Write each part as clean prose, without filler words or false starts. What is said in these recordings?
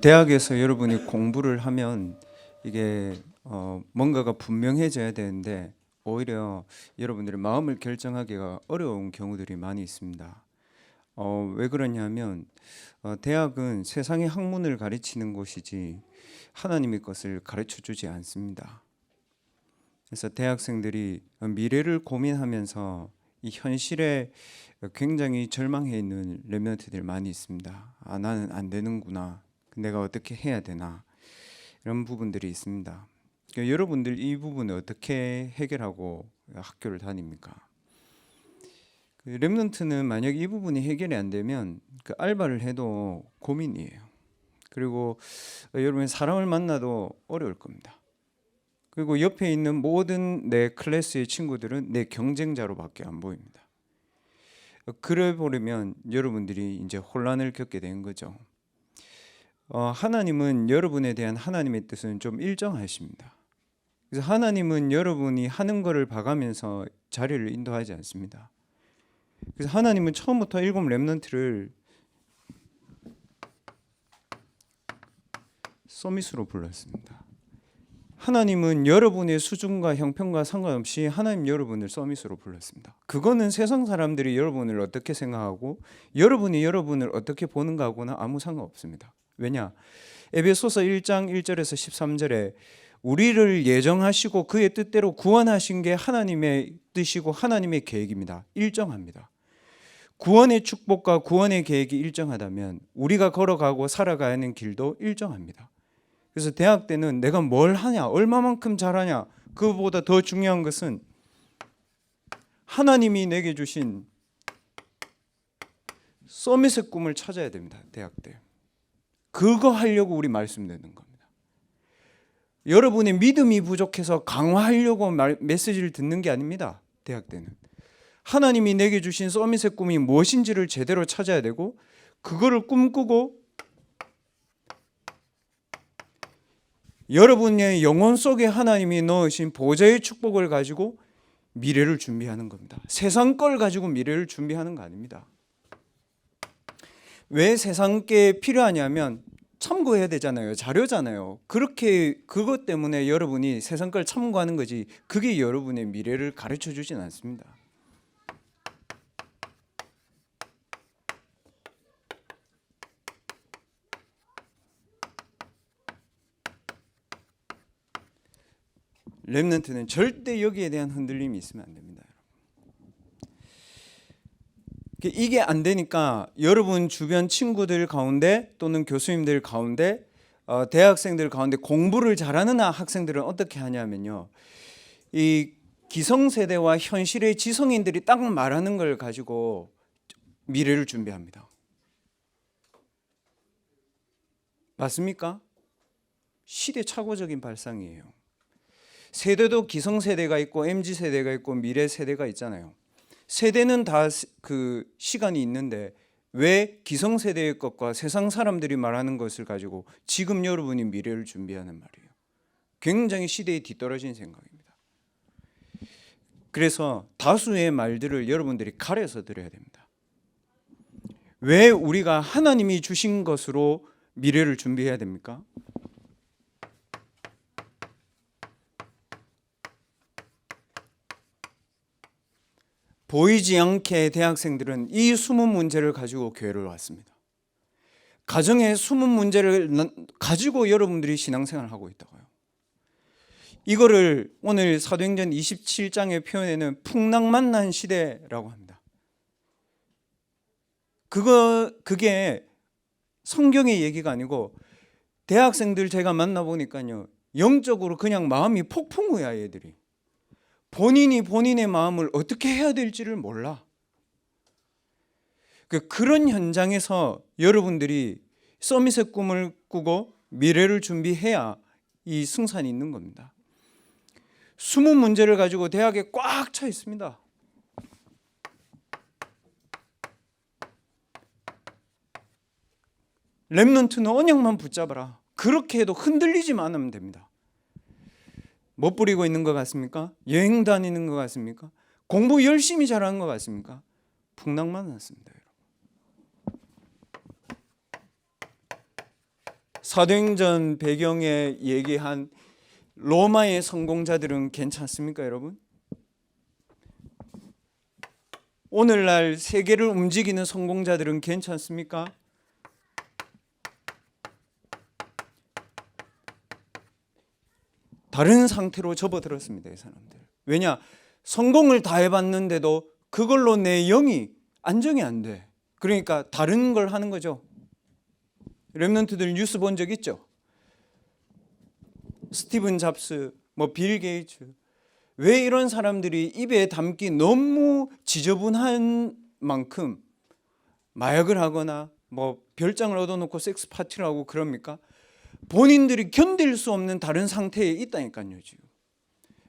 대학에서 여러분이 공부를 하면 이게 뭔가가 분명해져야 되는데 오히려 여러분들의 마음을 결정하기가 어려운 경우들이 많이 있습니다. 왜 그러냐면 대학은 세상의 학문을 가르치는 곳이지 하나님의 것을 가르쳐 주지 않습니다. 그래서 대학생들이 미래를 고민하면서 이 현실에 굉장히 절망해 있는 렘넌트들 많이 있습니다. 나는 안 되는구나. 내가 어떻게 해야 되나. 이런 부분들이 있습니다. 그러니까 여러분들 이 부분을 어떻게 해결하고 학교를 다닙니까? 렘넌트는 만약 이 부분이 해결이 안 되면 그 알바를 해도 고민이에요. 그리고 여러분 사람을 만나도 어려울 겁니다. 그리고 옆에 있는 모든 내 클래스의 친구들은 내 경쟁자로밖에 안 보입니다. 그래 버리면 여러분들이 이제 혼란을 겪게 된 거죠. 하나님은 여러분에 대한 하나님의 뜻은 좀 일정하십니다. 그래서 하나님은 여러분이 하는 것을 봐가면서 자리를 인도하지 않습니다. 그래서 하나님은 처음부터 7 렘넌트를 서밋으로 불렀습니다. 하나님은 여러분의 수준과 형편과 상관없이 하나님 여러분을 서밋으로 불렀습니다. 그거는 세상 사람들이 여러분을 어떻게 생각하고 여러분이 여러분을 어떻게 보는가 하고는 아무 상관없습니다. 왜냐? 에베소서 1장 1절에서 13절에 우리를 예정하시고 그의 뜻대로 구원하신 게 하나님의 뜻이고 하나님의 계획입니다. 일정합니다. 구원의 축복과 구원의 계획이 일정하다면 우리가 걸어가고 살아가야 하는 길도 일정합니다. 그래서 대학 때는 내가 뭘 하냐, 얼마만큼 잘하냐, 그거보다 더 중요한 것은 하나님이 내게 주신 서밋의 꿈을 찾아야 됩니다. 대학 때. 그거 하려고 우리 말씀 듣는 겁니다. 여러분의 믿음이 부족해서 강화하려고 메시지를 듣는 게 아닙니다. 대학 때는. 하나님이 내게 주신 서밋의 꿈이 무엇인지를 제대로 찾아야 되고 그거를 꿈꾸고 여러분의 영혼 속에 하나님이 넣으신 보좌의 축복을 가지고 미래를 준비하는 겁니다. 세상 걸 가지고 미래를 준비하는 거 아닙니다. 왜 세상 게 필요하냐면 참고해야 되잖아요. 자료잖아요. 그렇게 그것 때문에 여러분이 세상 걸 참고하는 거지 그게 여러분의 미래를 가르쳐 주진 않습니다. 렘넌트는 절대 여기에 대한 흔들림이 있으면 안 됩니다. 이게 안 되니까 여러분 주변 친구들 가운데 또는 교수님들 가운데 대학생들 가운데 공부를 잘하는 학생들은 어떻게 하냐면요. 이 기성세대와 현실의 지성인들이 딱 말하는 걸 가지고 미래를 준비합니다. 맞습니까? 시대착오적인 발상이에요. 세대도 기성세대가 있고 MZ세대가 있고 미래세대가 있잖아요. 세대는 다 그 시간이 있는데 왜 기성세대의 것과 세상 사람들이 말하는 것을 가지고 지금 여러분이 미래를 준비하는 말이에요. 굉장히 시대에 뒤떨어진 생각입니다. 그래서 다수의 말들을 여러분들이 가려서 들어야 됩니다. 왜 우리가 하나님이 주신 것으로 미래를 준비해야 됩니까? 보이지 않게 대학생들은 이 숨은 문제를 가지고 교회를 왔습니다. 가정의 숨은 문제를 가지고 여러분들이 신앙생활을 하고 있다고요. 이거를 오늘 사도행전 27장의 표현에는 풍랑만난 시대라고 합니다. 그게 성경의 얘기가 아니고 대학생들 제가 만나보니까요. 영적으로 그냥 마음이 폭풍우야 얘들이. 본인이 본인의 마음을 어떻게 해야 될지를 몰라. 그런 현장에서 여러분들이 서밋의 꿈을 꾸고 미래를 준비해야 이 승산이 있는 겁니다. 숨은 문제를 가지고 대학에 꽉 차 있습니다. 렘넌트는 언약만 붙잡아라. 그렇게 해도 흔들리지만 않으면 됩니다. 못 부리고 있는 것 같습니까? 여행 다니는 것 같습니까? 공부 열심히 잘하는 것 같습니까? 풍랑만 났습니다. 여러분. 사도행전 배경에 얘기한 로마의 성공자들은 괜찮습니까, 여러분? 오늘날 세계를 움직이는 성공자들은 괜찮습니까? 다른 상태로 접어들었습니다, 이 사람들. 왜냐? 성공을 다 해봤는데도 그걸로 내 영이 안정이 안 돼. 그러니까 다른 걸 하는 거죠. 랩런트들 뉴스 본 적 있죠? 스티븐 잡스, 빌 게이츠. 왜 이런 사람들이 입에 담기 너무 지저분한 만큼 마약을 하거나 별장을 얻어놓고 섹스 파티를 하고 그럽니까? 본인들이 견딜 수 없는 다른 상태에 있다니까요, 지금.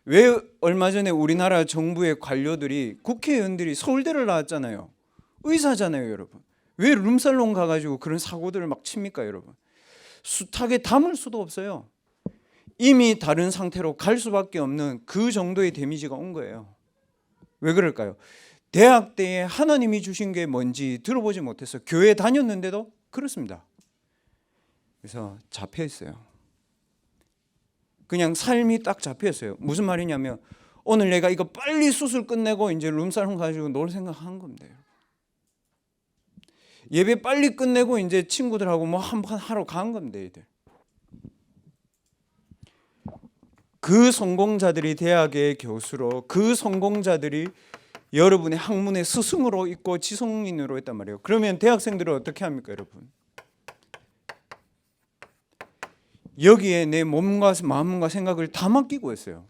왜 얼마 전에 우리나라 정부의 관료들이, 국회의원들이 서울대를 나왔잖아요. 의사잖아요, 여러분. 왜 룸살롱 가가지고 그런 사고들을 막 칩니까, 여러분? 숱하게 담을 수도 없어요. 이미 다른 상태로 갈 수밖에 없는 그 정도의 데미지가 온 거예요. 왜 그럴까요? 대학 때에 하나님이 주신 게 뭔지 들어보지 못했어요. 교회 다녔는데도 그렇습니다. 그래서 잡혀 있어요. 그냥 삶이 딱 잡혀 있어요. 무슨 말이냐면 오늘 내가 이거 빨리 수술 끝내고 이제 룸살롱 가지고 놀 생각한 겁니다. 예배 빨리 끝내고 이제 친구들하고 한번 하러 간 겁니다. 얘들. 그 성공자들이 대학의 교수로, 그 성공자들이 여러분의 학문의 스승으로 있고 지성인으로 있단 말이에요. 그러면 대학생들은 어떻게 합니까, 여러분? 여기에 내 몸과 마음과 생각을 다 맡기고 있어요.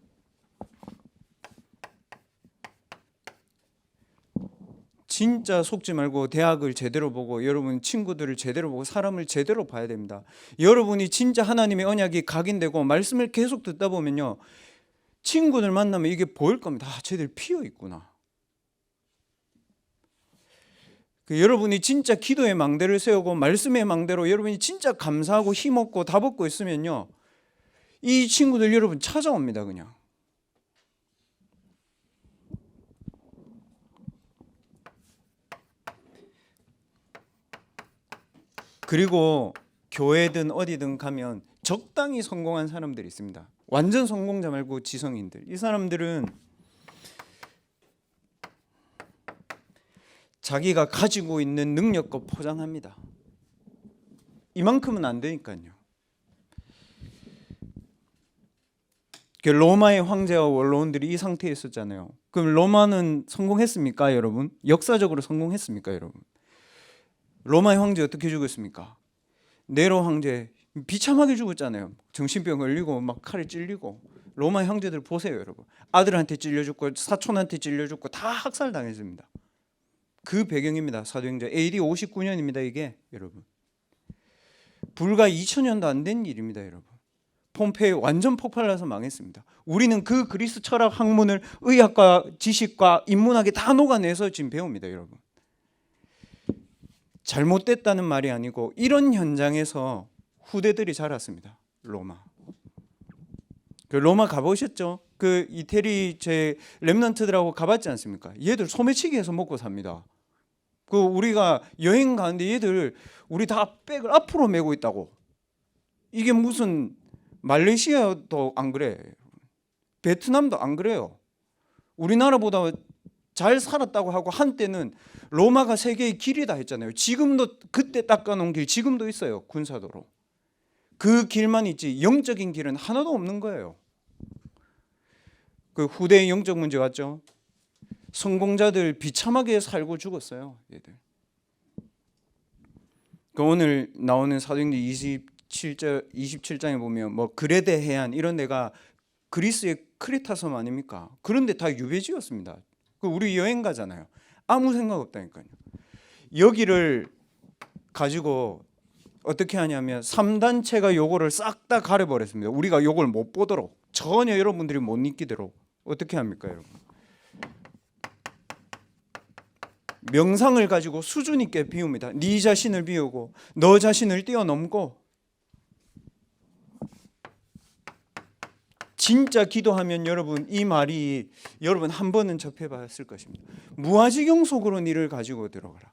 진짜 속지 말고 대학을 제대로 보고 여러분 친구들을 제대로 보고 사람을 제대로 봐야 됩니다. 여러분이 진짜 하나님의 언약이 각인되고 말씀을 계속 듣다 보면요, 친구들 만나면 이게 보일 겁니다. 쟤들 피어 있구나. 여러분이 진짜 기도의 망대를 세우고 말씀의 망대로 여러분이 진짜 감사하고 힘없고 답없고 있으면요, 이 친구들 여러분 찾아옵니다. 그냥. 그리고 교회든 어디든 가면 적당히 성공한 사람들이 있습니다. 완전 성공자 말고 지성인들. 이 사람들은 자기가 가지고 있는 능력과 포장합니다. 이만큼은 안 되니까요. 로마의 황제와 원로원들이 이 상태에 있었잖아요. 그럼 로마는 성공했습니까, 여러분? 역사적으로 성공했습니까, 여러분? 로마의 황제 어떻게 죽었습니까? 네로 황제 비참하게 죽었잖아요. 정신병 걸리고 막 칼에 찔리고. 로마의 황제들 보세요, 여러분. 아들한테 찔려 죽고 사촌한테 찔려 죽고 다 학살당했습니다. 그 배경입니다. 사도행전 AD 59년입니다. 이게 여러분. 불과 2000년도 안 된 일입니다, 여러분. 폼페이 완전 폭발나서 망했습니다. 우리는 그 그리스 철학 학문을 의학과 지식과 인문학에 다 녹아내서 지금 배웁니다, 여러분. 잘못됐다는 말이 아니고 이런 현장에서 후대들이 자랐습니다. 로마. 로마 가보셨죠? 그 이태리 제 렘넌트들하고 가봤지 않습니까? 얘들 소매치기해서 먹고 삽니다. 그 우리가 여행 가는데 얘들 우리 다 백을 앞으로 메고 있다고. 이게 무슨 말레이시아도 안 그래. 베트남도 안 그래요. 우리나라보다 잘 살았다고 하고 한때는 로마가 세계의 길이다 했잖아요. 지금도 그때 닦아놓은 길 지금도 있어요. 군사도로. 그 길만 있지 영적인 길은 하나도 없는 거예요. 그 후대의 영적 문제 왔죠. 성공자들 비참하게 살고 죽었어요. 얘들. 그 오늘 나오는 사도행전 27장에 보면 그레데 해안 이런 데가 그리스의 크레타 섬 아닙니까? 그런데 다 유배지였습니다. 우리 여행 가잖아요. 아무 생각 없다니까요. 여기를 가지고 어떻게 하냐면 3단체가 요거를 싹 다 가려버렸습니다. 우리가 요걸 못 보도록, 전혀 여러분들이 못 느끼도록 어떻게 합니까, 여러분? 명상을 가지고 수준 있게 비웁니다. 네 자신을 비우고 너 자신을 뛰어넘고 진짜 기도하면 여러분 이 말이 여러분 한 번은 접해봤을 것입니다. 무아지경 속으로 니를 가지고 들어가라.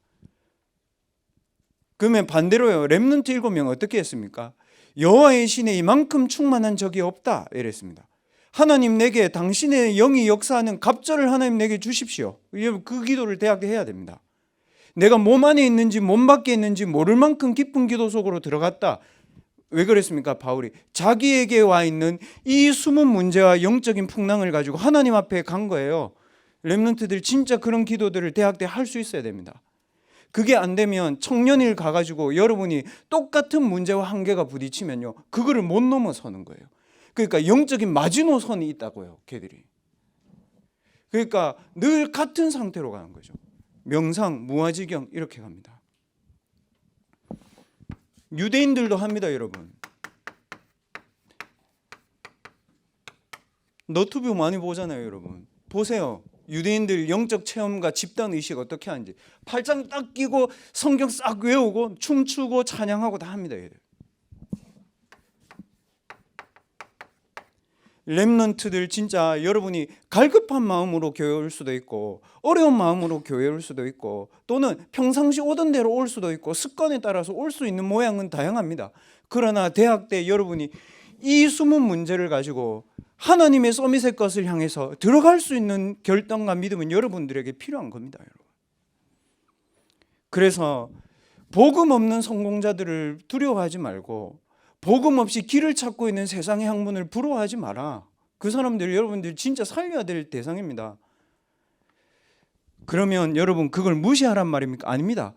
그러면 반대로요. 렘넌트 7명 어떻게 했습니까? 여호와의 신에 이만큼 충만한 적이 없다 이랬습니다. 하나님 내게 당신의 영이 역사하는 갑절을 하나님 내게 주십시오. 그 기도를 대학에 해야 됩니다. 내가 몸 안에 있는지 몸 밖에 있는지 모를 만큼 깊은 기도 속으로 들어갔다. 왜 그랬습니까? 바울이 자기에게 와 있는 이 숨은 문제와 영적인 풍랑을 가지고 하나님 앞에 간 거예요. 렘넌트들 진짜 그런 기도들을 대학 때 할 수 있어야 됩니다. 그게 안 되면 청년일 가가지고 여러분이 똑같은 문제와 한계가 부딪히면요, 그거를 못 넘어서는 거예요. 그러니까 영적인 마지노선이 있다고요, 걔들이. 그러니까 늘 같은 상태로 가는 거죠. 명상, 무아지경 이렇게 갑니다. 유대인들도 합니다, 여러분. 너튜브 많이 보잖아요, 여러분. 보세요. 유대인들 영적 체험과 집단 의식 어떻게 하는지. 팔짱 딱 끼고 성경 싹 외우고 춤추고 찬양하고 다 합니다, 얘들. 렘넌트들 진짜 여러분이 갈급한 마음으로 교회 올 수도 있고 어려운 마음으로 교회 올 수도 있고 또는 평상시 오던 대로 올 수도 있고 습관에 따라서 올 수 있는 모양은 다양합니다. 그러나 대학 때 여러분이 이 숨은 문제를 가지고 하나님의 서밋의 것을 향해서 들어갈 수 있는 결단과 믿음은 여러분들에게 필요한 겁니다, 여러분. 그래서 복음 없는 성공자들을 두려워하지 말고 복음 없이 길을 찾고 있는 세상의 학문을 부러워하지 마라. 그 사람들 여러분들 진짜 살려야 될 대상입니다. 그러면 여러분 그걸 무시하란 말입니까? 아닙니다.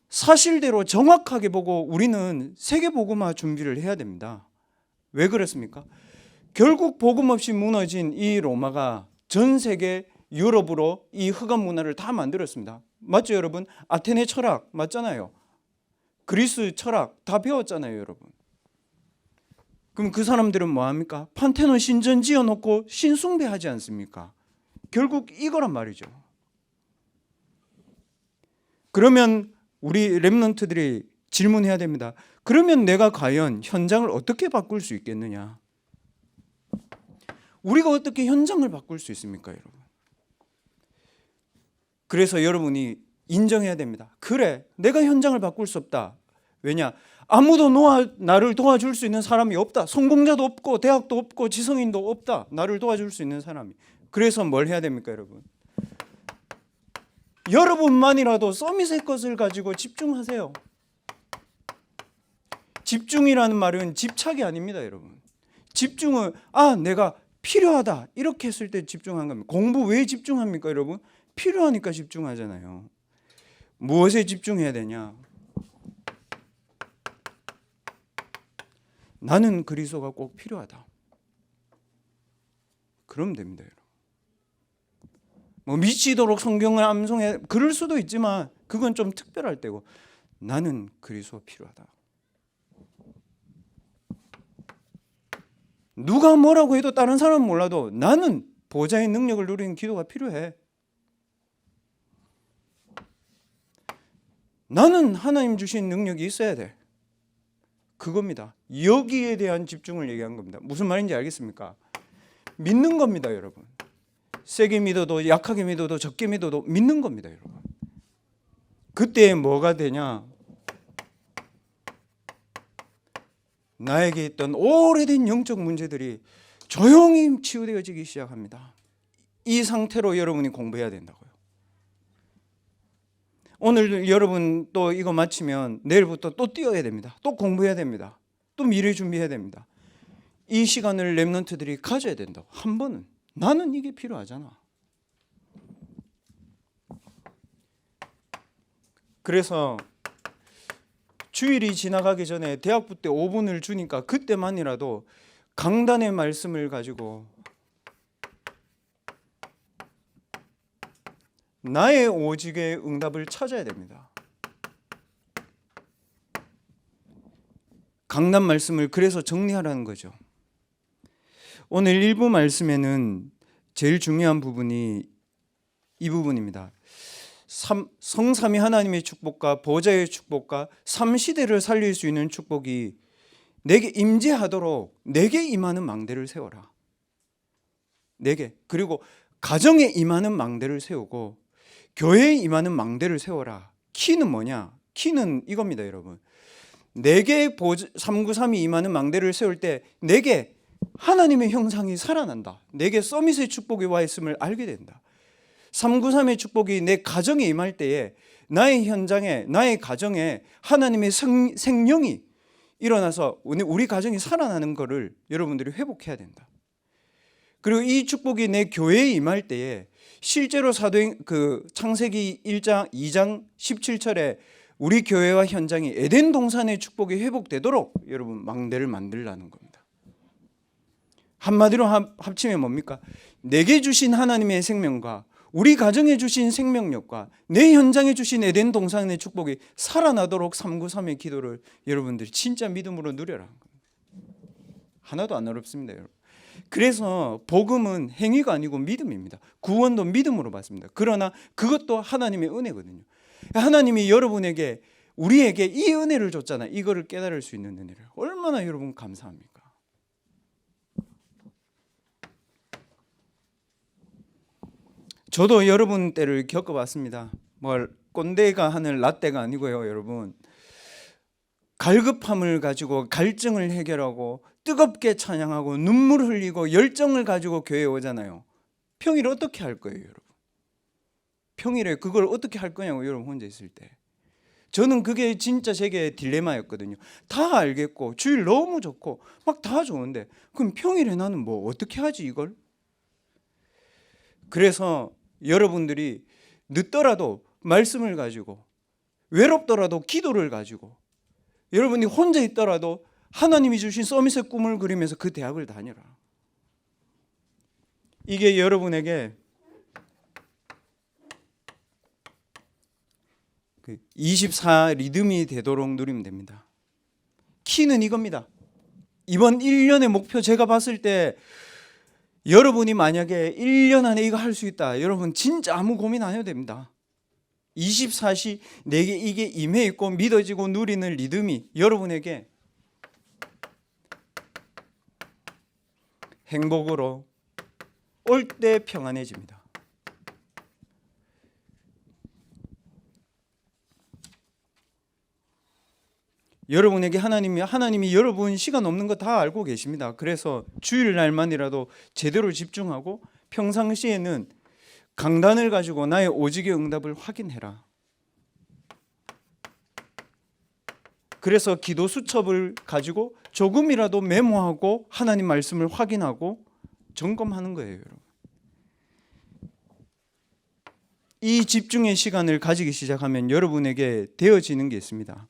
사실대로 정확하게 보고 우리는 세계복음화 준비를 해야 됩니다. 왜 그렇습니까? 결국 복음 없이 무너진 이 로마가 전 세계 유럽으로 이 흑암 문화를 다 만들었습니다. 맞죠, 여러분? 아테네 철학 맞잖아요. 그리스 철학 다 배웠잖아요, 여러분. 그럼 그 사람들은 뭐합니까? 판테논 신전 지어놓고 신숭배하지 않습니까? 결국 이거란 말이죠. 그러면 우리 렘넌트들이 질문해야 됩니다. 그러면 내가 과연 현장을 어떻게 바꿀 수 있겠느냐? 우리가 어떻게 현장을 바꿀 수 있습니까, 여러분? 그래서 여러분이 인정해야 됩니다. 그래, 내가 현장을 바꿀 수 없다. 왜냐? 아무도 나를 도와줄 수 있는 사람이 없다. 성공자도 없고 대학도 없고 지성인도 없다. 나를 도와줄 수 있는 사람이. 그래서 뭘 해야 됩니까, 여러분? 여러분만이라도 서밋의 것을 가지고 집중하세요. 집중이라는 말은 집착이 아닙니다, 여러분. 집중은 내가 필요하다 이렇게 했을 때 집중한 겁니다. 공부 왜 집중합니까, 여러분? 필요하니까 집중하잖아요. 무엇에 집중해야 되냐? 나는 그리스도가 꼭 필요하다. 그러면 됩니다, 여러분. 뭐 미치도록 성경을 암송해 그럴 수도 있지만 그건 좀 특별할 때고 나는 그리스도가 필요하다. 누가 뭐라고 해도 다른 사람은 몰라도 나는 보좌의 능력을 누리는 기도가 필요해. 나는 하나님 주신 능력이 있어야 돼. 그겁니다. 여기에 대한 집중을 얘기한 겁니다. 무슨 말인지 알겠습니까? 믿는 겁니다, 여러분. 세게 믿어도 약하게 믿어도 적게 믿어도 믿는 겁니다, 여러분. 그때 뭐가 되냐? 나에게 있던 오래된 영적 문제들이 조용히 치유되어지기 시작합니다. 이 상태로 여러분이 공부해야 된다고요. 오늘 여러분 또 이거 마치면 내일부터 또 뛰어야 됩니다. 또 공부해야 됩니다. 또 미래 준비해야 됩니다. 이 시간을 렘넌트들이 가져야 된다고. 한 번은 나는 이게 필요하잖아. 그래서 주일이 지나가기 전에 대학부 때 5분을 주니까 그때만이라도 강단의 말씀을 가지고 나의 오직의 응답을 찾아야 됩니다. 강단 말씀을 그래서 정리하라는 거죠. 오늘 일부 말씀에는 제일 중요한 부분이 이 부분입니다. 성삼위 하나님의 축복과 보좌의 축복과 삼시대를 살릴 수 있는 축복이 내게 임재하도록 내게 임하는 망대를 세워라. 내게. 그리고 가정에 임하는 망대를 세우고 교회에 임하는 망대를 세워라. 키는 뭐냐? 키는 이겁니다, 여러분. 내게 393이 임하는 망대를 세울 때 내게 하나님의 형상이 살아난다. 내게 서밋의 축복이 와 있음을 알게 된다. 393의 축복이 내 가정에 임할 때에 나의 현장에, 나의 가정에 하나님의 생명이 일어나서 우리 가정이 살아나는 것을 여러분들이 회복해야 된다. 그리고 이 축복이 내 교회에 임할 때에 실제로 창세기 1장 2장 17절에 우리 교회와 현장이 에덴 동산의 축복이 회복되도록 여러분 망대를 만들라는 겁니다. 한마디로 합치면 뭡니까? 내게 주신 하나님의 생명과 우리 가정에 주신 생명력과 내 현장에 주신 에덴 동산의 축복이 살아나도록 393의 기도를 여러분들이 진짜 믿음으로 누려라. 하나도 안 어렵습니다, 여러분. 그래서 복음은 행위가 아니고 믿음입니다. 구원도 믿음으로 받습니다. 그러나 그것도 하나님의 은혜거든요. 하나님이 여러분에게 우리에게 이 은혜를 줬잖아요. 이거를 깨달을 수 있는 은혜를. 얼마나 여러분 감사합니까? 저도 여러분 때를 겪어봤습니다. 꼰대가 하는 라떼가 아니고요, 여러분. 갈급함을 가지고 갈증을 해결하고 뜨겁게 찬양하고 눈물 흘리고 열정을 가지고 교회에 오잖아요. 평일에 어떻게 할 거예요, 여러분? 평일에 그걸 어떻게 할 거냐고, 여러분 혼자 있을 때. 저는 그게 진짜 제게 딜레마였거든요. 다 알겠고 주일 너무 좋고 막 다 좋은데 그럼 평일에 나는 뭐 어떻게 하지 이걸? 그래서 여러분들이 늦더라도 말씀을 가지고 외롭더라도 기도를 가지고 여러분이 혼자 있더라도 하나님이 주신 서밋의 꿈을 그리면서 그 대학을 다녀라. 이게 여러분에게 24 리듬이 되도록 누리면 됩니다. 키는 이겁니다. 이번 1년의 목표 제가 봤을 때 여러분이 만약에 1년 안에 이거 할 수 있다. 여러분 진짜 아무 고민 안 해도 됩니다. 24시 내게 이게 임해 있고 믿어지고 누리는 리듬이 여러분에게 행복으로 올 때 평안해집니다. 여러분에게 하나님이 여러분 시간 없는 거 다 알고 계십니다. 그래서 주일날만이라도 제대로 집중하고 평상시에는 강단을 가지고 나의 오직의 응답을 확인해라. 그래서 기도 수첩을 가지고 조금이라도 메모하고 하나님 말씀을 확인하고 점검하는 거예요, 여러분. 이 집중의 시간을 가지기 시작하면 여러분에게 되어지는 게 있습니다.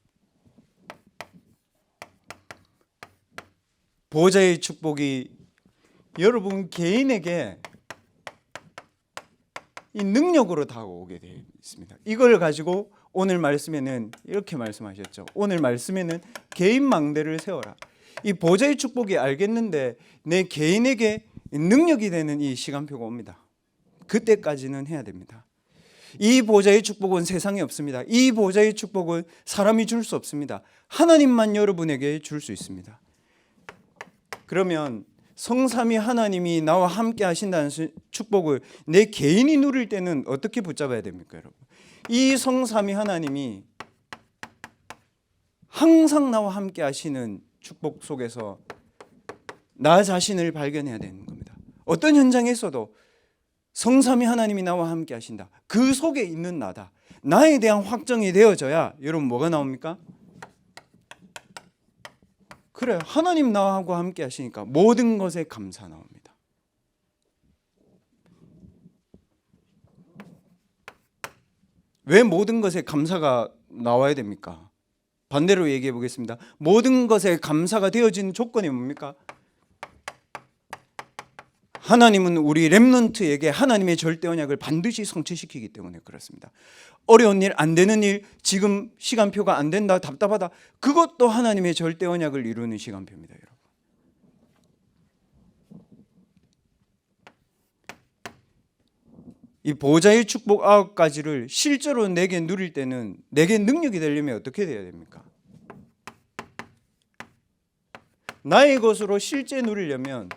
보좌의 축복이 여러분 개인에게 이 능력으로 다가오게 되어 있습니다. 이걸 가지고 오늘 말씀에는 이렇게 말씀하셨죠. 오늘 말씀에는 개인 망대를 세워라. 이 보좌의 축복이 알겠는데 내 개인에게 능력이 되는 이 시간표가 옵니다. 그때까지는 해야 됩니다. 이 보좌의 축복은 세상에 없습니다. 이 보좌의 축복은 사람이 줄 수 없습니다. 하나님만 여러분에게 줄 수 있습니다. 그러면 성삼위 하나님이 나와 함께 하신다는 축복을 내 개인이 누릴 때는 어떻게 붙잡아야 됩니까, 여러분? 이 성삼위 하나님이 항상 나와 함께 하시는 축복 속에서 나 자신을 발견해야 되는 겁니다. 어떤 현장에 있어도 성삼위 하나님이 나와 함께 하신다. 그 속에 있는 나다. 나에 대한 확정이 되어져야 여러분 뭐가 나옵니까? 그래, 하나님 나하고 함께 하시니까 모든 것에 감사 나옵니다. 왜 모든 것에 감사가 나와야 됩니까? 반대로 얘기해 보겠습니다. 모든 것에 감사가 되어진 조건이 뭡니까? 하나님은 우리 렘넌트에게 하나님의 절대 언약을 반드시 성취시키기 때문에 그렇습니다. 어려운 일, 안 되는 일, 지금 시간표가 안 된다, 답답하다, 그것도 하나님의 절대 언약을 이루는 시간표입니다, 여러분. 이 보좌의 축복 9가지를 실제로 내게 누릴 때는 내게 능력이 되려면 어떻게 돼야 됩니까? 나의 것으로 실제 누리려면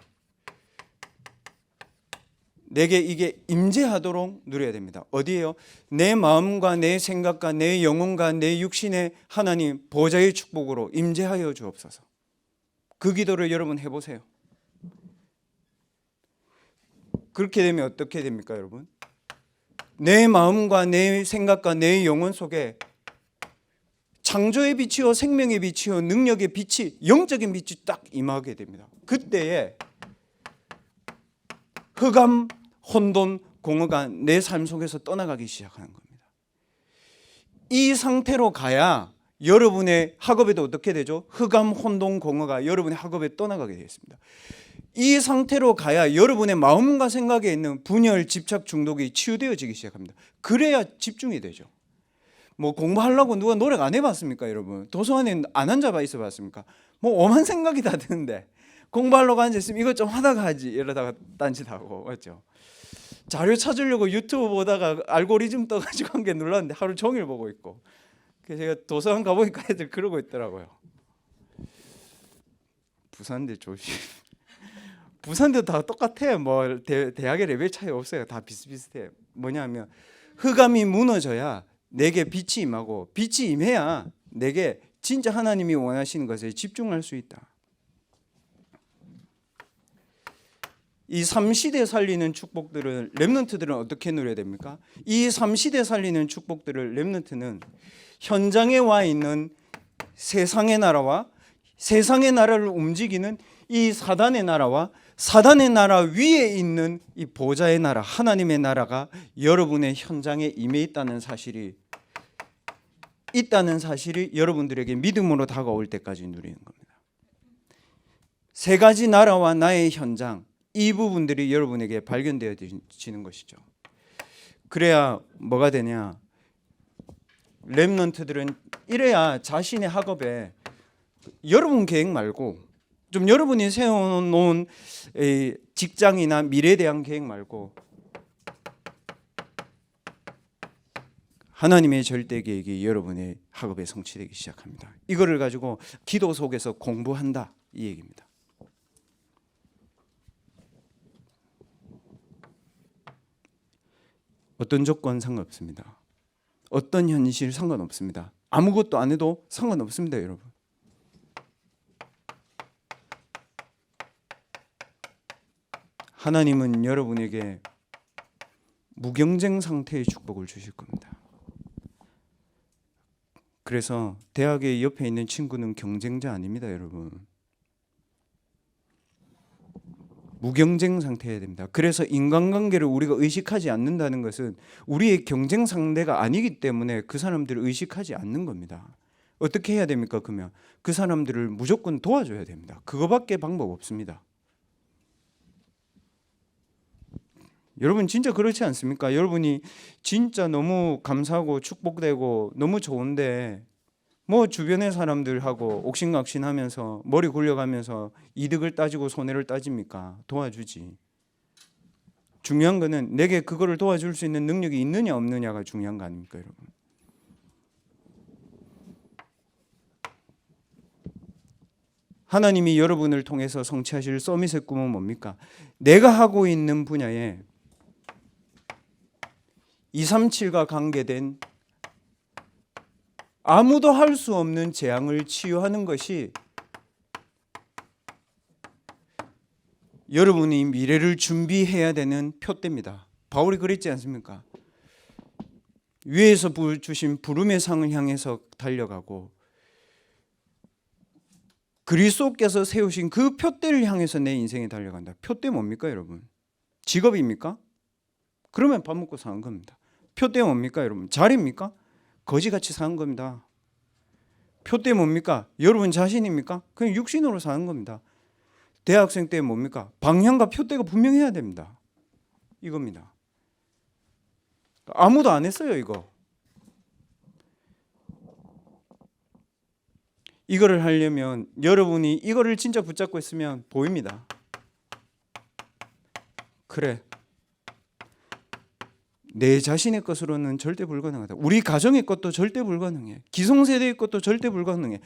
내게 이게 임재하도록 누려야 됩니다. 어디에요? 내 마음과 내 생각과 내 영혼과 내 육신의 하나님 보좌의 축복으로 임재하여 주옵소서. 그 기도를 여러분 해보세요. 그렇게 되면 어떻게 됩니까, 여러분? 내 마음과 내 생각과 내 영혼 속에 창조의 빛이요, 생명의 빛이요, 능력의 빛이, 영적인 빛이 딱 임하게 됩니다. 그때에 흑암, 혼돈, 공허가 내 삶 속에서 떠나가기 시작하는 겁니다. 이 상태로 가야 여러분의 학업에도 어떻게 되죠? 흑암, 혼돈, 공허가 여러분의 학업에 떠나가게 되겠습니다. 이 상태로 가야 여러분의 마음과 생각에 있는 분열, 집착, 중독이 치유되어지기 시작합니다. 그래야 집중이 되죠. 뭐 공부하려고 누가 노력 안 해봤습니까, 여러분? 도서관에 안 앉아봐 있어봤습니까? 뭐 오만 생각이 다 드는데 공부하려고 앉아있으면 이것 좀 하다가 하지 이러다가 딴짓하고, 맞죠? 자료 찾으려고 유튜브 보다가 알고리즘 떠가지고 한 개 눌렀는데 하루 종일 보고 있고. 그래서 제가 도서관 가보니까 애들 그러고 있더라고요. 부산대 조심. 부산대도 다 똑같아요. 뭐 대학의 레벨 차이 없어요. 다 비슷비슷해요. 뭐냐면 흑암이 무너져야 내게 빛이 임하고, 빛이 임해야 내게 진짜 하나님이 원하시는 것에 집중할 수 있다. 이 3시대 살리는 축복들을 렘넌트들은 어떻게 누려야 됩니까? 이 3시대 살리는 축복들을 렘넌트는 현장에 와 있는 세상의 나라와 세상의 나라를 움직이는 이 사단의 나라와 사단의 나라 위에 있는 이 보좌의 나라, 하나님의 나라가 여러분의 현장에 임해 있다는 사실이 여러분들에게 믿음으로 다가올 때까지 누리는 겁니다. 세 가지 나라와 나의 현장, 이 부분들이 여러분에게 발견되어지는 것이죠. 그래야 뭐가 되냐? 렘넌트들은 이래야 자신의 학업에 여러분 계획 말고 좀 여러분이 세워놓은 직장이나 미래에 대한 계획 말고 하나님의 절대 계획이 여러분의 학업에 성취되기 시작합니다. 이거를 가지고 기도 속에서 공부한다, 이 얘기입니다. 어떤 조건 상관없습니다. 어떤 현실 상관없습니다. 아무것도 안 해도 상관없습니다, 여러분. 하나님은 여러분에게 무경쟁 상태의 축복을 주실 겁니다. 그래서 대학의 옆에 있는 친구는 경쟁자 아닙니다, 여러분. 무경쟁 상태여야 됩니다. 그래서 인간관계를 우리가 의식하지 않는다는 것은 우리의 경쟁 상대가 아니기 때문에 그 사람들을 의식하지 않는 겁니다. 어떻게 해야 됩니까? 그러면 그 사람들을 무조건 도와줘야 됩니다. 그거밖에 방법 없습니다. 여러분 진짜 그렇지 않습니까? 여러분이 진짜 너무 감사하고 축복되고 너무 좋은데 뭐 주변의 사람들하고 옥신각신하면서 머리 굴려가면서 이득을 따지고 손해를 따집니까? 도와주지. 중요한 거는 내게 그거를 도와줄 수 있는 능력이 있느냐 없느냐가 중요한 거 아닙니까, 여러분? 하나님이 여러분을 통해서 성취하실 서밋의 꿈은 뭡니까? 내가 하고 있는 분야에 237과 관계된 아무도 할 수 없는 재앙을 치유하는 것이 여러분이 미래를 준비해야 되는 표대입니다. 바울이 그랬지 않습니까? 위에서 주신 부름의 상을 향해서 달려가고 그리스도께서 세우신 그 표대를 향해서 내 인생에 달려간다. 표대 뭡니까, 여러분? 직업입니까? 그러면 밥 먹고 사는 겁니다. 표대 뭡니까, 여러분? 자리입니까? 거지같이 사는 겁니다. 표대 뭡니까? 여러분 자신입니까? 그냥 육신으로 사는 겁니다. 대학생 때 뭡니까? 방향과 표대가 분명해야 됩니다. 이겁니다. 아무도 안 했어요, 이거. 이거를 하려면 여러분이 이거를 진짜 붙잡고 있으면 보입니다. 그래. 내 자신의 것으로는 절대 불가능하다. 우리 가정의 것도 절대 불가능해. 기성세대의 것도 절대 불가능해.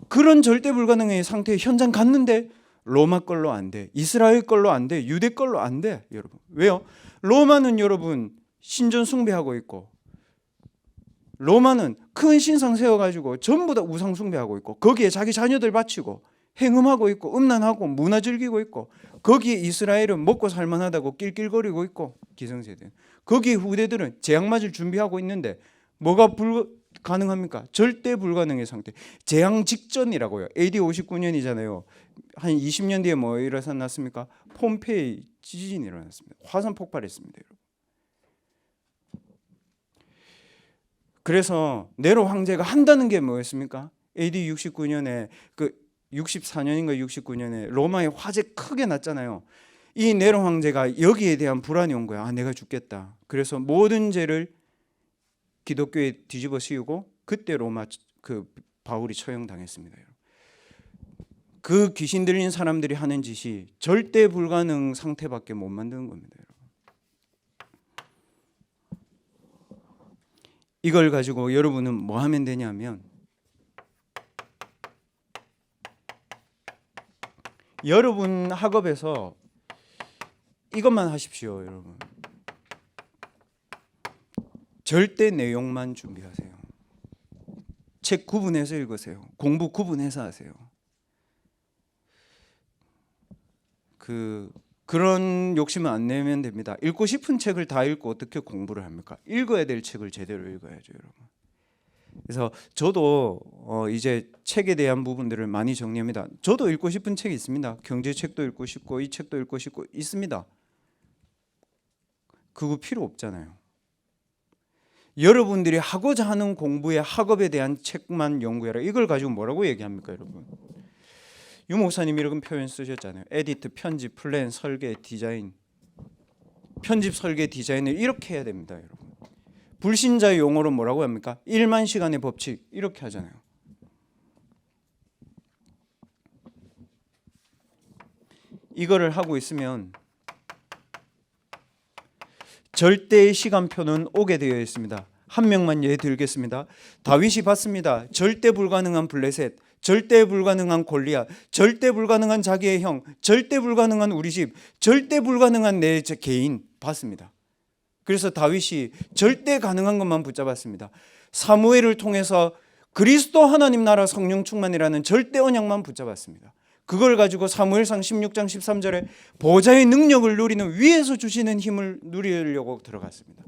그런 절대 불가능의 상태에 현장 갔는데 로마 걸로 안 돼. 이스라엘 걸로 안 돼. 유대 걸로 안 돼. 여러분. 왜요? 로마는 여러분 신전 숭배하고 있고, 로마는 큰 신상 세워가지고 전부 다 우상 숭배하고 있고, 거기에 자기 자녀들 바치고 행음하고 있고 음란하고 문화 즐기고 있고, 거기에 이스라엘은 먹고 살만하다고 낄낄거리고 있고, 기성세대 거기에 후대들은 재앙 맞을 준비하고 있는데 뭐가 가능합니까? 절대 불가능의 상태. 재앙 직전이라고요. AD 59년이잖아요. 한 20년 뒤에 뭐 일어났습니까? 폼페이 지진이 일어났습니다. 화산 폭발했습니다, 여러분. 그래서 네로 황제가 한다는 게 뭐였습니까? AD 69년에 64년인가 69년에 로마의 화재 크게 났잖아요. 이 네로 황제가 여기에 대한 불안이 온 거야. 내가 죽겠다. 그래서 모든 죄를 기독교에 뒤집어 씌우고 그때 로마 바울이 처형당했습니다. 그 귀신 들린 사람들이 하는 짓이 절대 불가능 상태밖에 못 만드는 겁니다. 이걸 가지고 여러분은 뭐 하면 되냐면, 여러분 학업에서 이것만 하십시오, 여러분. 절대 내용만 준비하세요. 책 구분해서 읽으세요. 공부 구분해서 하세요. 그런 욕심은 안 내면 됩니다. 읽고 싶은 책을 다 읽고 어떻게 공부를 합니까? 읽어야 될 책을 제대로 읽어야죠, 여러분. 그래서 저도 이제 책에 대한 부분들을 많이 정리합니다. 저도 읽고 싶은 책이 있습니다. 경제책도 읽고 싶고 이 책도 읽고 싶고 있습니다. 그거 필요 없잖아요. 여러분들이 하고자 하는 공부의 학업에 대한 책만 연구해라. 이걸 가지고 뭐라고 얘기합니까, 여러분? 유 목사님이 이런 표현 쓰셨잖아요. 에디트, 편집, 플랜, 설계, 디자인. 편집, 설계, 디자인을 이렇게 해야 됩니다, 여러분. 불신자 용어로 뭐라고 합니까? 1만 시간의 법칙 이렇게 하잖아요. 이거를 하고 있으면 절대의 시간표는 오게 되어 있습니다. 한 명만 예를 들겠습니다. 다윗이 봤습니다. 절대 불가능한 블레셋, 절대 불가능한 골리앗, 절대 불가능한 자기의 형, 절대 불가능한 우리 집, 절대 불가능한 내 개인 봤습니다. 그래서 다윗이 절대 가능한 것만 붙잡았습니다. 사무엘을 통해서 그리스도 하나님 나라 성령 충만이라는 절대 언약만 붙잡았습니다. 그걸 가지고 사무엘상 16장 13절에 보좌의 능력을 누리는, 위에서 주시는 힘을 누리려고 들어갔습니다.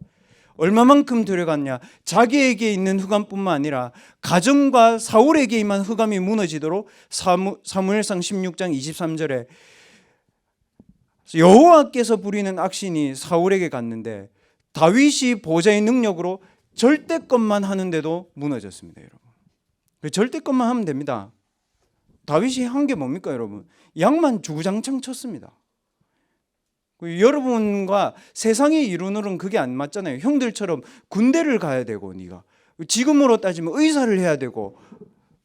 얼마만큼 들어갔냐? 자기에게 있는 흑암뿐만 아니라 가정과 사울에게 임한 흑암이 무너지도록 사무엘상 16장 23절에 여호와께서 부리는 악신이 사울에게 갔는데 다윗이 보좌의 능력으로 절대것만 하는데도 무너졌습니다, 여러분. 절대것만 하면 됩니다. 다윗이 한 게 뭡니까, 여러분? 양만 주구장창 쳤습니다. 여러분과 세상이 이루는 그게 안 맞잖아요. 형들처럼 군대를 가야 되고, 네가 지금으로 따지면 의사를 해야 되고,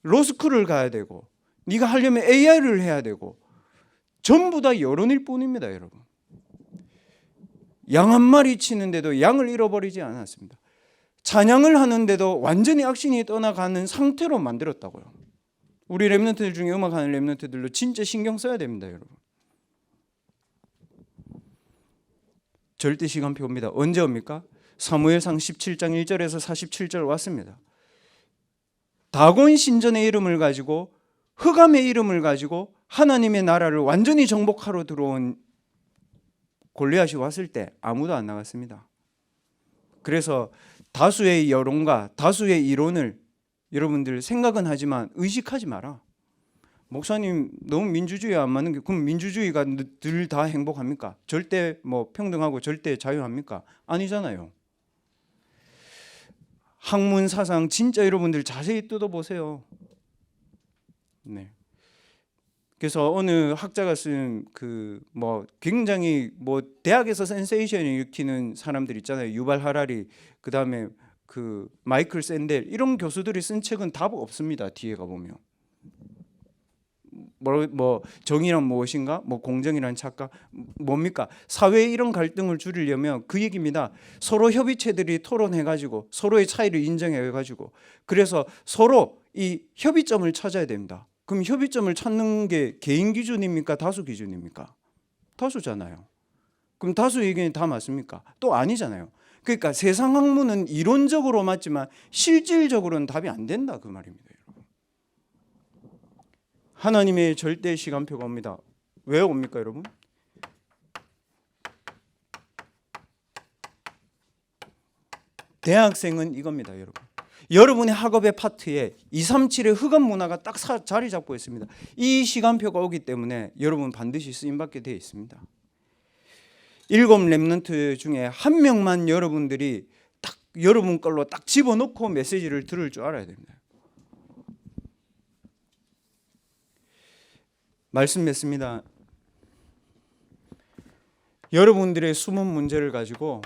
로스쿨을 가야 되고, 네가 하려면 AI를 해야 되고, 전부 다 여론일 뿐입니다, 여러분. 양 한 마리 치는데도 양을 잃어버리지 않았습니다. 찬양을 하는데도 완전히 악신이 떠나가는 상태로 만들었다고요. 우리 랩런트들 중에 음악하는 랩런트들도 진짜 신경 써야 됩니다, 여러분. 절대 시간표입니다. 언제 옵니까? 사무엘상 17장 1절에서 47절 왔습니다. 다곤 신전의 이름을 가지고, 흑암의 이름을 가지고 하나님의 나라를 완전히 정복하러 들어온 골리앗이 왔을 때 아무도 안 나갔습니다. 그래서 다수의 여론과 다수의 이론을 여러분들 생각은 하지만 의식하지 마라. 목사님 너무 민주주의 안 맞는 게, 그럼 민주주의가 늘 다 행복합니까? 절대 평등하고 절대 자유합니까? 아니잖아요. 학문 사상 진짜 여러분들 자세히 뜯어보세요. 네. 그래서 어느 학자가 쓴 굉장히 대학에서 센세이션을 일으키는 사람들 있잖아요. 유발 하라리, 그 다음에 마이클 샌델, 이런 교수들이 쓴 책은 답 없습니다. 뒤에 가보면 정의란 무엇인가, 공정이란 착각, 뭡니까? 사회의 이런 갈등을 줄이려면 그 얘기입니다. 서로 협의체들이 토론해가지고 서로의 차이를 인정해가지고, 그래서 서로 이 협의점을 찾아야 됩니다. 그럼 협의점을 찾는 게 개인 기준입니까? 다수 기준입니까? 다수잖아요. 그럼 다수 의견이 다 맞습니까? 또 아니잖아요. 그러니까 세상 학문은 이론적으로 맞지만 실질적으로는 답이 안 된다 그 말입니다. 여러분. 하나님의 절대 시간표가 옵니다. 왜 옵니까 여러분? 대학생은 이겁니다 여러분. 여러분의 학업의 파트에 237의 흑암 문화가 딱 자리 잡고 있습니다. 이 시간표가 오기 때문에 여러분 반드시 쓰임받게 되어 있습니다. 7 렘넌트 중에 한 명만 여러분들이 딱 여러분 걸로 딱 집어넣고 메시지를 들을 줄 알아야 됩니다. 말씀 맺습니다. 여러분들의 숨은 문제를 가지고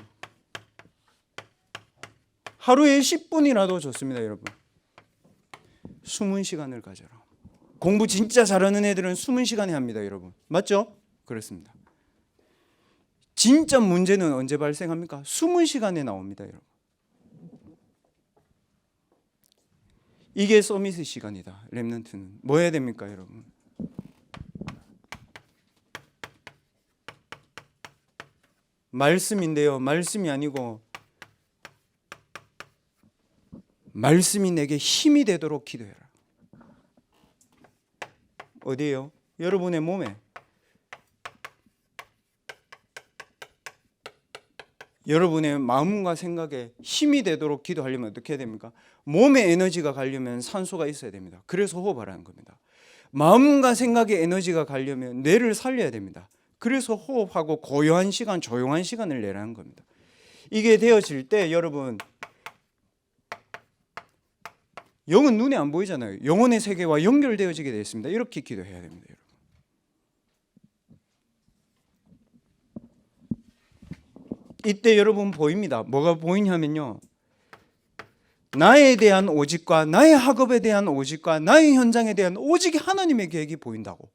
하루에 10분이라도 좋습니다 여러분. 숨은 시간을 가져라. 공부 진짜 잘하는 애들은 숨은 시간에 합니다 여러분. 맞죠? 그렇습니다. 진짜 문제는 언제 발생합니까? 숨은 시간에 나옵니다 여러분. 이게 서밋의 시간이다. 렘넌트는 뭐 해야 됩니까 여러분? 말씀인데요, 말씀이 아니고 말씀이 내게 힘이 되도록 기도해라. 어디에요? 여러분의 몸에. 여러분의 마음과 생각에 힘이 되도록 기도하려면 어떻게 해야 됩니까? 몸에 에너지가 가려면 산소가 있어야 됩니다. 그래서 호흡하라는 겁니다. 마음과 생각에 에너지가 가려면 뇌를 살려야 됩니다. 그래서 호흡하고 고요한 시간, 조용한 시간을 내라는 겁니다. 이게 되어질 때 여러분, 영은 눈에 안 보이잖아요. 영혼의 세계와 연결되어지게 되어 있습니다. 이렇게 기도해야 됩니다 여러분. 이때 여러분 보입니다. 뭐가 보이냐면요, 나에 대한 오직과 나의 학업에 대한 오직과 나의 현장에 대한 오직 하나님의 계획이 보인다고.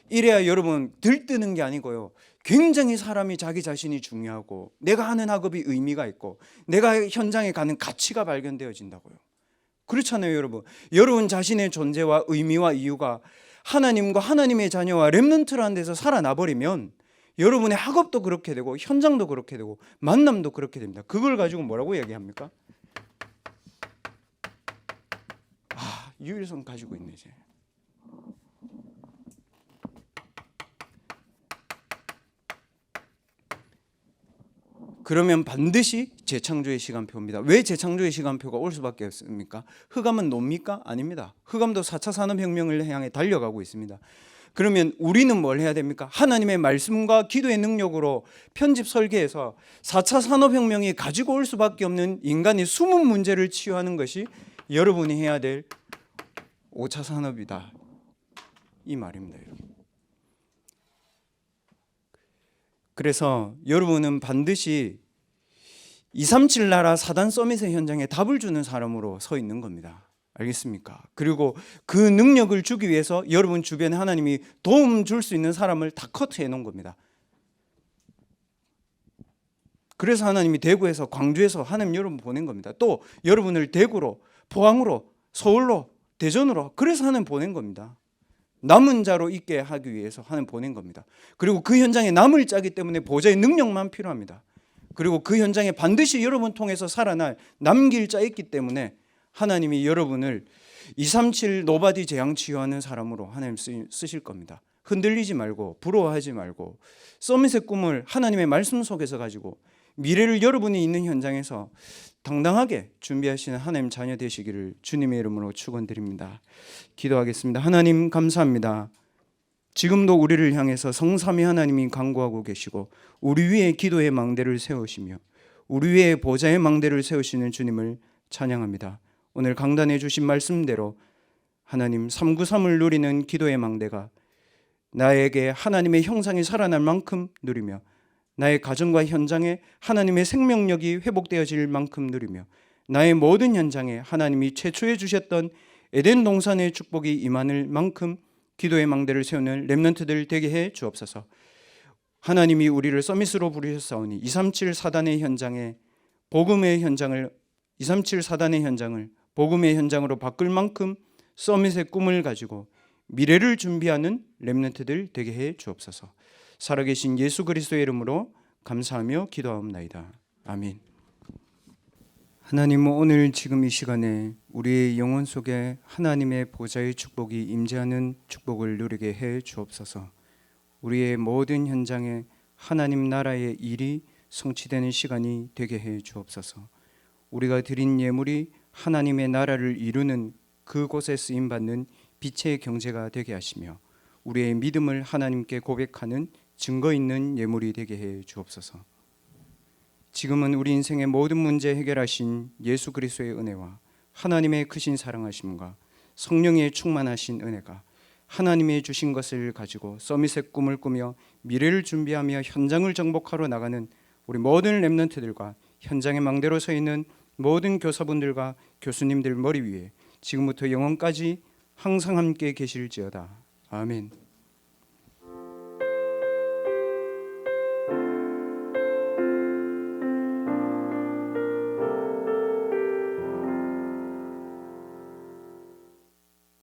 이래야 여러분 들뜨는 게 아니고요, 굉장히 사람이 자기 자신이 중요하고 내가 하는 학업이 의미가 있고 내가 현장에 가는 가치가 발견되어진다고요. 그렇잖아요 여러분. 여러분 자신의 존재와 의미와 이유가 하나님과 하나님의 자녀와 렘넌트라는 데서 살아나버리면 여러분의 학업도 그렇게 되고 현장도 그렇게 되고 만남도 그렇게 됩니다. 그걸 가지고 뭐라고 얘기합니까? 아, 유일성 가지고 있네 이제. 그러면 반드시 재창조의 시간표입니다. 왜 재창조의 시간표가 올 수밖에 없습니까? 흑암은 놉니까? 아닙니다. 흑암도 4차 산업혁명을 향해 달려가고 있습니다. 그러면 우리는 뭘 해야 됩니까? 하나님의 말씀과 기도의 능력으로 편집 설계해서 4차 산업혁명이 가지고 올 수밖에 없는 인간의 숨은 문제를 치유하는 것이 여러분이 해야 될 5차 산업이다, 이 말입니다 여러분. 그래서 여러분은 반드시 237 나라 사단 서밋의 현장에 답을 주는 사람으로 서 있는 겁니다. 알겠습니까? 그리고 그 능력을 주기 위해서 여러분 주변에 하나님이 도움 줄 수 있는 사람을 다 커트해 놓은 겁니다. 그래서 하나님이 대구에서, 광주에서 하나님 여러분 보낸 겁니다. 또 여러분을 대구로, 포항으로, 서울로, 대전으로, 그래서 하나님 보낸 겁니다. 남은 자로 있게 하기 위해서 하나님 보낸 겁니다. 그리고 그 현장에 남을 짜기 때문에 보좌의 능력만 필요합니다. 그리고 그 현장에 반드시 여러분 통해서 살아날 남길 자 있기 때문에 하나님이 여러분을 237 노바디 재앙 치유하는 사람으로 하나님 쓰실 겁니다. 흔들리지 말고 부러워하지 말고 서밋의 꿈을 하나님의 말씀 속에서 가지고 미래를 여러분이 있는 현장에서 당당하게 준비하시는 하나님 자녀 되시기를 주님의 이름으로 축원드립니다. 기도하겠습니다. 하나님 감사합니다. 지금도 우리를 향해서 성삼위 하나님이 간구하고 계시고 우리 위에 기도의 망대를 세우시며 우리 위에 보좌의 망대를 세우시는 주님을 찬양합니다. 오늘 강단해 주신 말씀대로 하나님 393을 누리는 기도의 망대가 나에게 하나님의 형상이 살아날 만큼 누리며 나의 가정과 현장에 하나님의 생명력이 회복되어질 만큼 누리며 나의 모든 현장에 하나님이 최초에 주셨던 에덴 동산의 축복이 임하는 만큼 기도의 망대를 세우는 렘넌트들 되게 해 주옵소서. 하나님이 우리를 서밋으로 부르셨사오니 237 사단의 현장에 복음의 현장을 237 사단의 현장을 복음의 현장으로 바꿀 만큼 서밋의 꿈을 가지고 미래를 준비하는 렘넌트들 되게 해 주옵소서. 살아계신 예수 그리스도의 이름으로 감사하며 기도하옵나이다. 아멘. 하나님, 오늘 지금 이 시간에 우리의 영혼 속에 하나님의 보좌의 축복이 임재하는 축복을 누리게 해 주옵소서. 우리의 모든 현장에 하나님 나라의 일이 성취되는 시간이 되게 해 주옵소서. 우리가 드린 예물이 하나님의 나라를 이루는 그곳에 쓰임받는 빛의 경제가 되게 하시며 우리의 믿음을 하나님께 고백하는 증거 있는 예물이 되게 해 주옵소서. 지금은 우리 인생의 모든 문제 해결하신 예수 그리스도의 은혜와 하나님의 크신 사랑하심과 성령의 충만하신 은혜가 하나님의 주신 것을 가지고 서밋의 꿈을 꾸며 미래를 준비하며 현장을 정복하러 나가는 우리 모든 렘넌트들과 현장의 망대로 서 있는 모든 교사분들과 교수님들 머리 위에 지금부터 영원까지 항상 함께 계실지어다. 아멘.